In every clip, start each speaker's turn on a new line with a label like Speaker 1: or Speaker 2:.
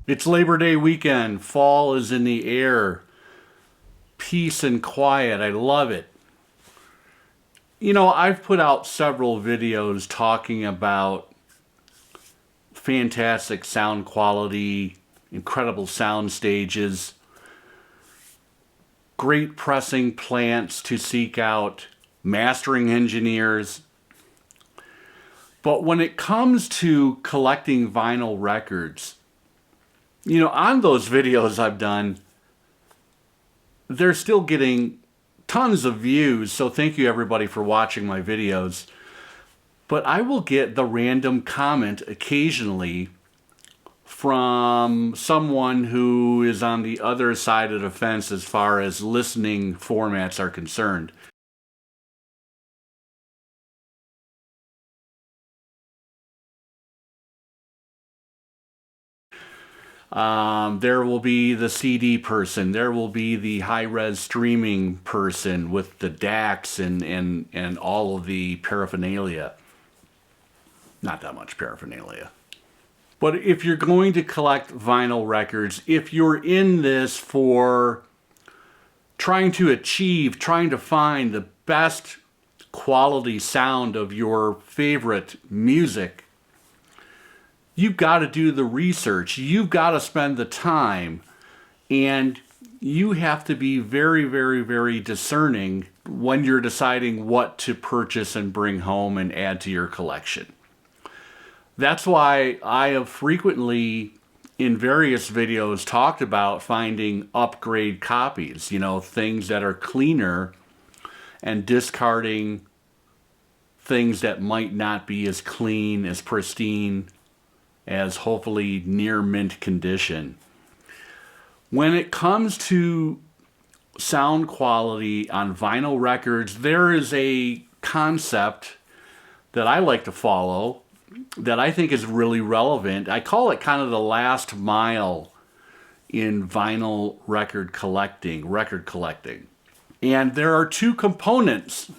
Speaker 1: It's Labor Day weekend. Fall is in the air. Peace and quiet. I love it. You know, I've put out several videos talking about fantastic sound quality, incredible sound stages, great pressing plants to seek out, mastering engineers. But when it comes to collecting vinyl records, you know, on those videos I've done, they're still getting tons of views, so thank you everybody for watching my videos. But I will get the random comment occasionally from someone who is on the other side of the fence as far as listening formats are concerned. There will be the CD person. There will be the high-res streaming person with the DACs and all of the paraphernalia. Not that much paraphernalia. But if you're going to collect vinyl records, if you're in this for trying to find the best quality sound of your favorite music, you've got to do the research. You've got to spend the time, and you have to be very, very, very discerning when you're deciding what to purchase and bring home and add to your collection. That's why I have frequently, in various videos, talked about finding upgrade copies, you know, things that are cleaner, and discarding things that might not be as clean, as pristine, as hopefully near mint condition. When it comes to sound quality on vinyl records, there is a concept that I like to follow that I think is really relevant. I call it kind of the last mile in vinyl record collecting. And there are two components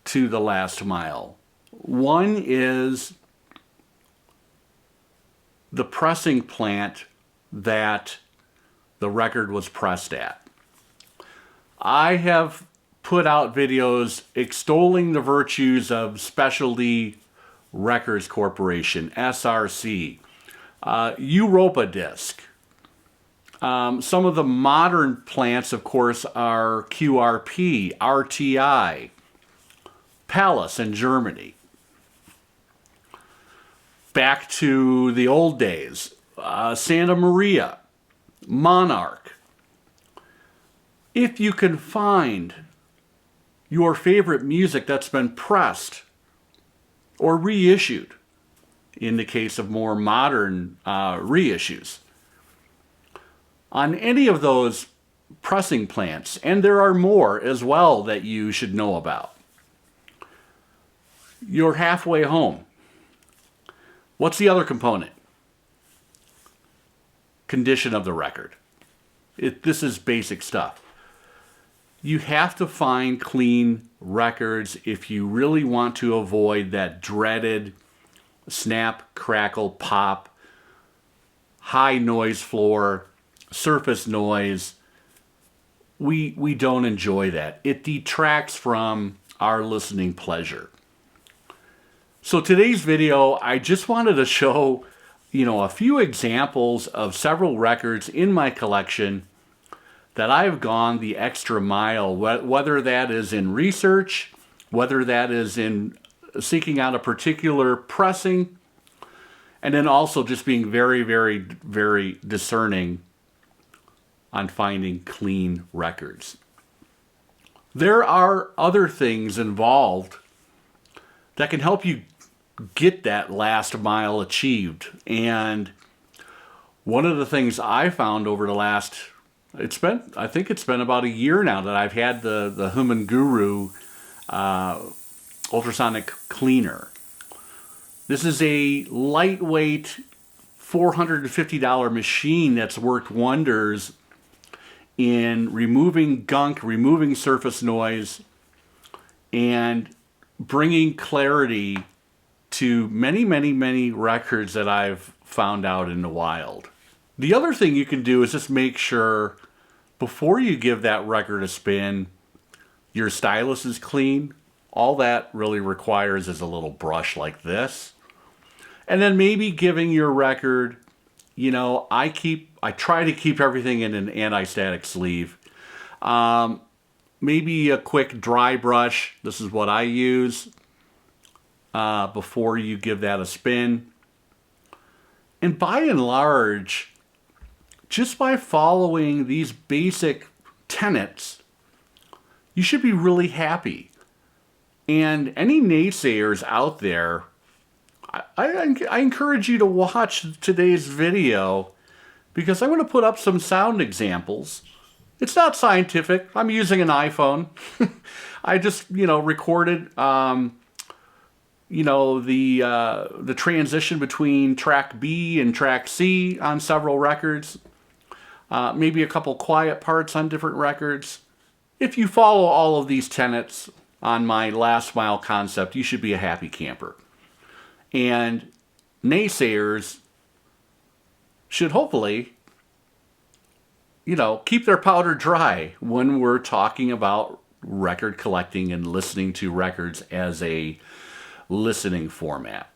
Speaker 1: to the last mile. One is the pressing plant that the record was pressed at. I have put out videos extolling the virtues of Specialty Records Corporation, SRC, Europa Disc. Some of the modern plants, of course, are QRP, RTI, Palace in Germany. Back to the old days, Santa Maria, Monarch. If you can find your favorite music that's been pressed or reissued, in the case of more modern reissues, on any of those pressing plants, and there are more as well that you should know about, you're halfway home. What's the other component? Condition of the record. This is basic stuff. You have to find clean records if you really want to avoid that dreaded snap, crackle, pop, high noise floor, surface noise. We don't enjoy that. It detracts from our listening pleasure. So today's video, I just wanted to show, you know, a few examples of several records in my collection that I've gone the extra mile, whether that is in research, whether that is in seeking out a particular pressing, and then also just being very, very, very discerning on finding clean records. There are other things involved that can help you get that last mile achieved. And one of the things I found over the last, I think it's been about a year now that I've had the Human Guru ultrasonic cleaner. This is a lightweight $450 machine that's worked wonders in removing gunk, removing surface noise, and bringing clarity to many, many, many records that I've found out in the wild. The other thing you can do is just make sure before you give that record a spin, your stylus is clean. All that really requires is a little brush like this. And then maybe giving your record, I try to keep everything in an anti-static sleeve. Maybe a quick dry brush. This is what I use before you give that a spin. And by and large, just by following these basic tenets, you should be really happy. And any naysayers out there, I encourage you to watch today's video because I'm going to put up some sound examples. It's not scientific. I'm using an iPhone. I just, recorded, the transition between track B and track C on several records. Maybe a couple quiet parts on different records. If you follow all of these tenets on my last mile concept, you should be a happy camper. And naysayers should hopefully, keep their powder dry when we're talking about record collecting and listening to records as a listening format.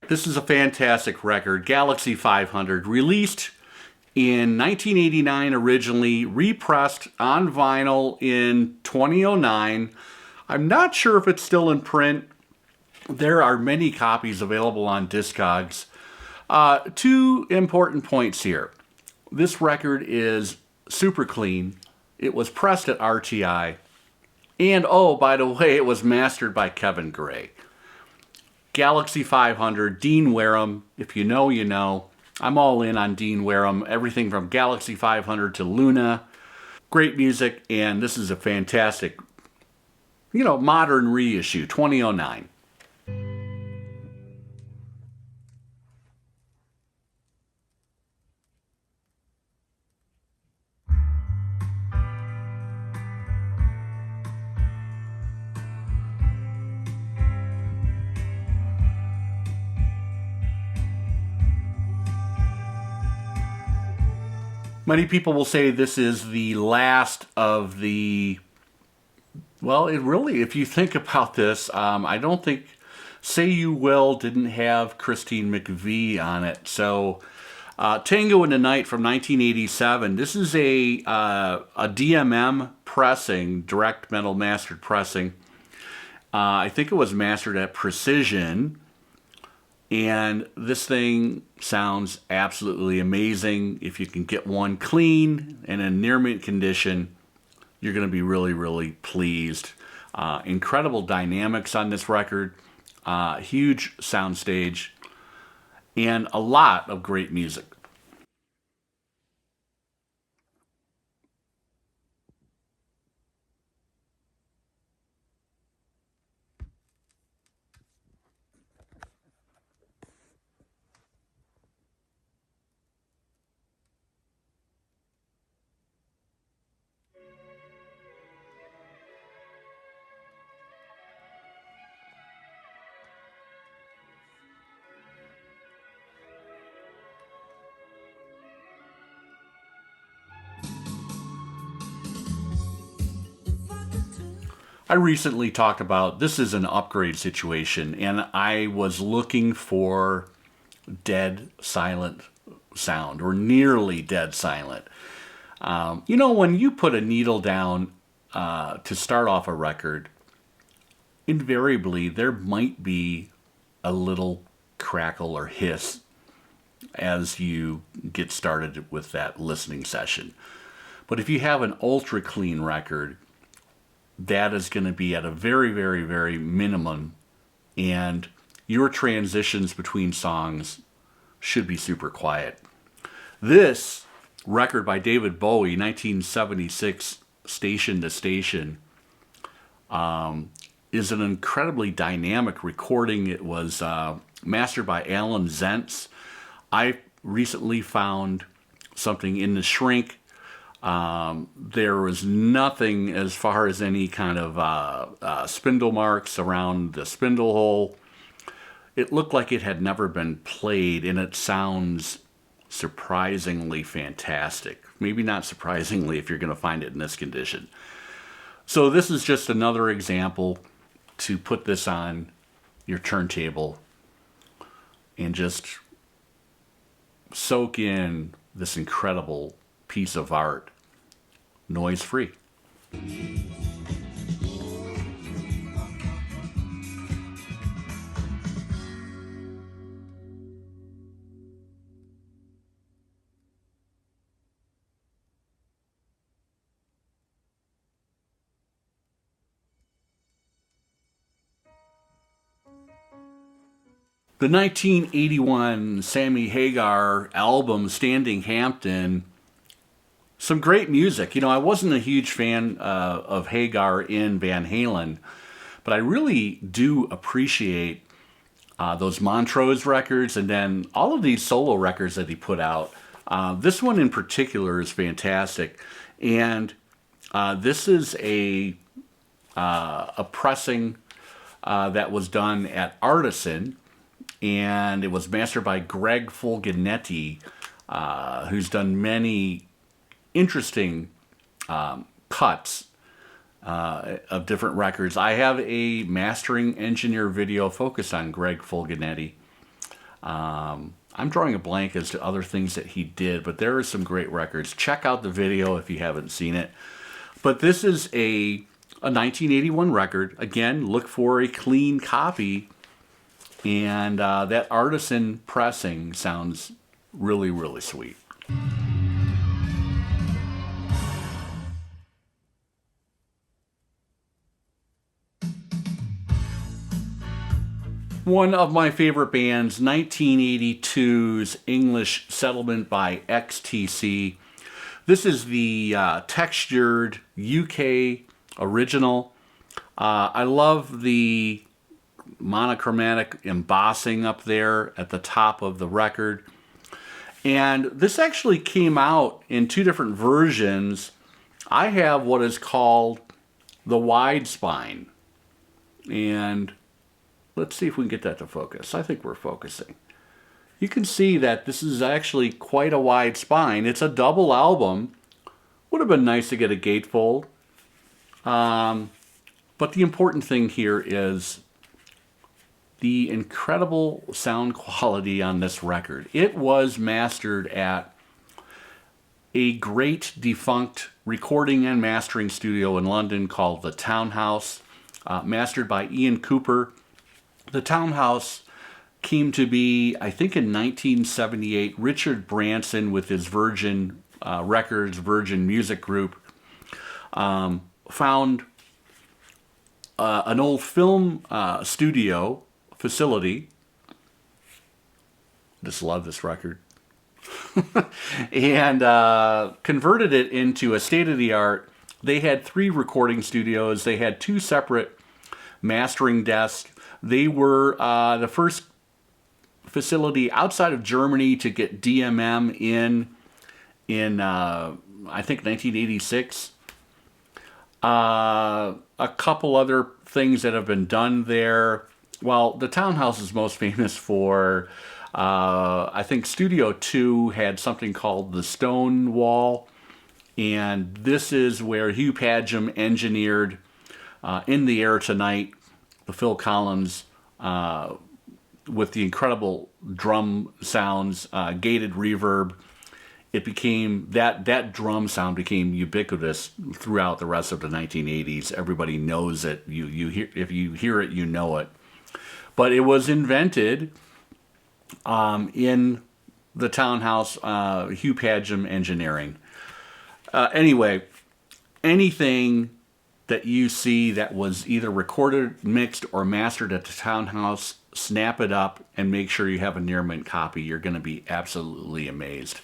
Speaker 1: This is a fantastic record, Galaxy 500, released in 1989 originally, repressed on vinyl in 2009. I'm not sure if it's still in print. There are many copies available on Discogs. Two important points here. This record is super clean. It was pressed at RTI. And oh, by the way, it was mastered by Kevin Gray. Galaxy 500, Dean Wareham. If you know, you know. I'm all in on Dean Wareham. Everything from Galaxy 500 to Luna. Great music, and this is a fantastic, modern reissue, 2009. Many people will say this is the last of the, well, it really, if you think about this, I don't think Say You Will didn't have Christine McVie on it. So Tango in the Night from 1987, this is a DMM pressing, direct metal mastered pressing. I think it was mastered at Precision. And this thing sounds absolutely amazing. If you can get one clean and in near mint condition, you're going to be really, really pleased. Incredible dynamics on this record, huge soundstage, and a lot of great music. I recently talked about this is an upgrade situation, and I was looking for dead silent sound, or nearly dead silent. When you put a needle down to start off a record, invariably there might be a little crackle or hiss as you get started with that listening session. But if you have an ultra clean record, that is going to be at a very, very, very minimum, and your transitions between songs should be super quiet. This record by David Bowie, 1976, Station to Station, is an incredibly dynamic recording. It was mastered by Alan Zentz. I recently found something in the shrink. There was nothing as far as any kind of spindle marks around the spindle hole. It looked like it had never been played, and it sounds surprisingly fantastic. Maybe not surprisingly if you're going to find it in this condition. So this is just another example to put this on your turntable and just soak in this incredible piece of art, noise-free. The 1981 Sammy Hagar album, Standing Hampton, some great music. You know, I wasn't a huge fan of Hagar in Van Halen, but I really do appreciate those Montrose records and then all of these solo records that he put out. This one in particular is fantastic. And this is a pressing that was done at Artisan, and it was mastered by Greg Fulgenetti, who's done many interesting cuts of different records. I have a mastering engineer video focused on Greg Fulgenetti. I'm drawing a blank as to other things that he did, but there are some great records. Check out the video if you haven't seen it. But this is a 1981 record. Again, look for a clean copy. And that Artisan pressing sounds really, really sweet. One of my favorite bands, 1982's English Settlement by XTC. This is the textured UK original. I love the monochromatic embossing up there at the top of the record. And this actually came out in two different versions. I have what is called the wide spine. And let's see if we can get that to focus. I think we're focusing. You can see that this is actually quite a wide spine. It's a double album. Would have been nice to get a gatefold. But the important thing here is the incredible sound quality on this record. It was mastered at a great defunct recording and mastering studio in London called the Townhouse, mastered by Ian Cooper. The Townhouse came to be, I think in 1978, Richard Branson with his Virgin Records, Virgin Music Group, found an old film studio facility. Just love this record. And converted it into a state-of-the-art. They had 3 recording studios. They had 2 separate mastering desks. They were the first facility outside of Germany to get DMM in I think 1986. A couple other things that have been done there. Well, the Townhouse is most famous for, I think Studio 2 had something called the Stone Wall, and this is where Hugh Padgham engineered In the Air Tonight, the Phil Collins, with the incredible drum sounds, gated reverb. It became, that drum sound became ubiquitous throughout the rest of the 1980s. Everybody knows it. You hear, if you hear it, you know it. But it was invented in the Townhouse, Hugh Padgham Engineering. Anyway, anything that you see that was either recorded, mixed, or mastered at the Townhouse, snap it up and make sure you have a near mint copy. You're going to be absolutely amazed.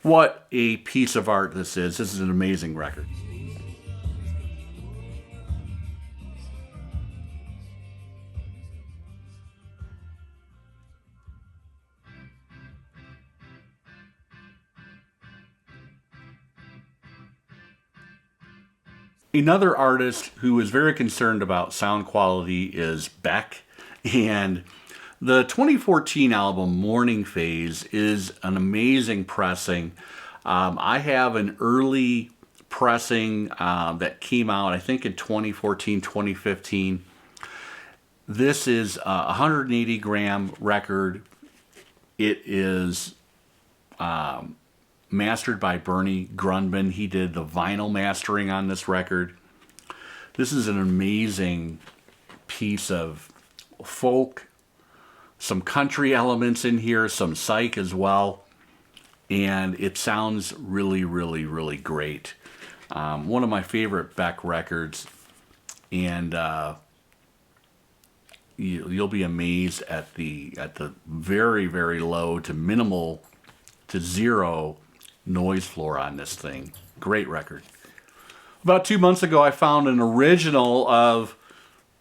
Speaker 1: What a piece of art this is. This is an amazing record. Another artist who is very concerned about sound quality is Beck, and the 2014 album Morning Phase is an amazing pressing. I have an early pressing that came out, I think, in 2014, 2015. This is a 180 gram record. It is mastered by Bernie Grundman. He did the vinyl mastering on this record. This is an amazing piece of folk, some country elements in here, some psych as well, and it sounds really, really, really great. One of my favorite Beck records, and you'll be amazed at the very, very low to minimal to zero noise floor on this thing. Great record. About 2 months ago, I found an original of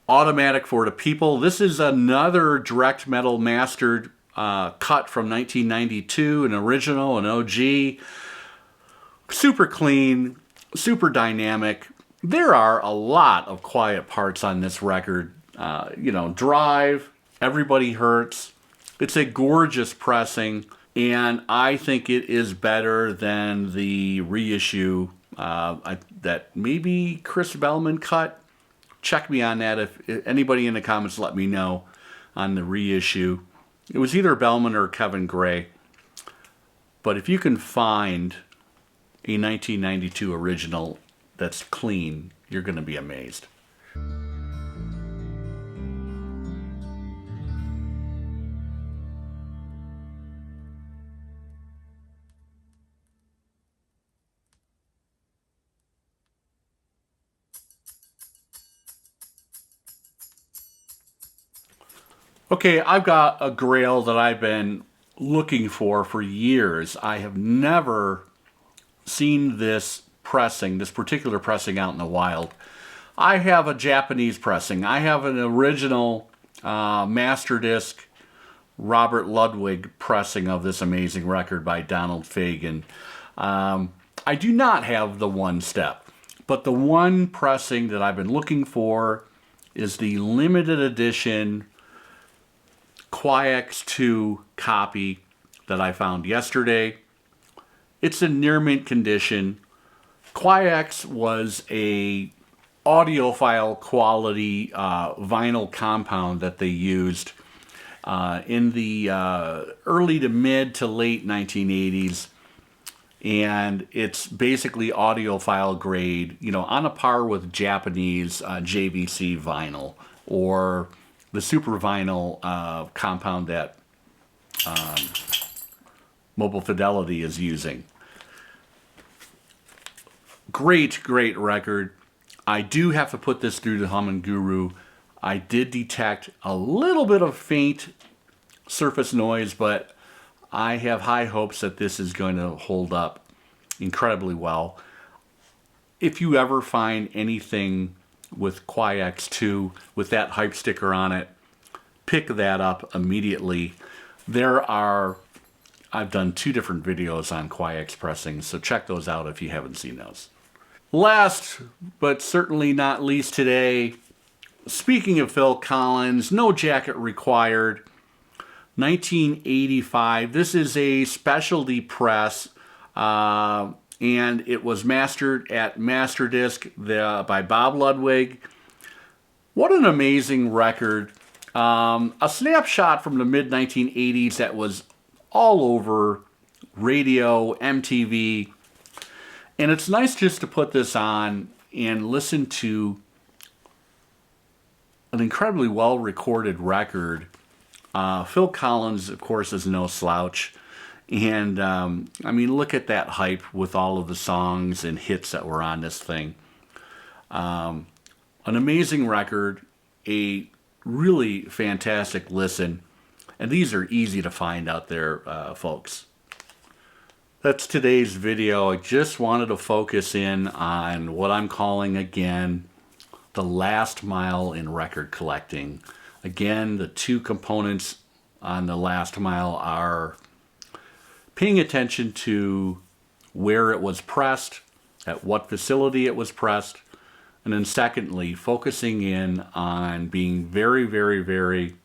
Speaker 1: Automatic for the People. This is another direct metal mastered cut from 1992, an original, an OG. Super clean, super dynamic. There are a lot of quiet parts on this record. Drive, Everybody Hurts. It's a gorgeous pressing, and I think it is better than the reissue that maybe Chris Bellman cut. Check me on that. If anybody in the comments, let me know on the reissue. It was either Bellman or Kevin Gray. But if you can find a 1992 original that's clean, you're going to be amazed. Okay, I've got a grail that I've been looking for years. I have never seen this pressing, this particular pressing out in the wild. I have a Japanese pressing. I have an original master disc Robert Ludwig pressing of this amazing record by Donald Fagen. I do not have the one step, but the one pressing that I've been looking for is the limited edition Quiex 2 copy that I found yesterday. It's in near mint condition. Quiex was a audiophile quality vinyl compound that they used in the early to mid to late 1980s, and it's basically audiophile grade, on a par with Japanese JVC vinyl or the super vinyl compound that Mobile Fidelity is using. Great record. I do have to put this through the Hum and Guru. I did detect a little bit of faint surface noise, but I have high hopes that this is going to hold up incredibly well. If you ever find anything with Quiex 2 with that hype sticker on it, pick that up immediately. I've done 2 different videos on Quiex pressing, so check those out if you haven't seen those. Last but certainly not least today, speaking of Phil Collins, no jacket required, 1985. This is a specialty press, and it was mastered at Masterdisc by Bob Ludwig. What an amazing record. A snapshot from the mid-1980s that was all over radio, MTV. And it's nice just to put this on and listen to an incredibly well-recorded record. Phil Collins, of course, is no slouch. And I mean, look at that hype with all of the songs and hits that were on this thing. An amazing record, a really fantastic listen, and these are easy to find out there, folks. That's today's video. I just wanted to focus in on what I'm calling, again, the last mile in record collecting. Again, the two components on the last mile are paying attention to where it was pressed, at what facility it was pressed, and then secondly, focusing in on being very, very, very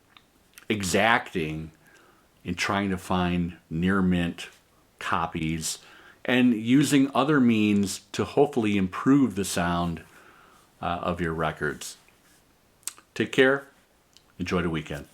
Speaker 1: exacting in trying to find near mint copies and using other means to hopefully improve the sound of your records. Take care. Enjoy the weekend.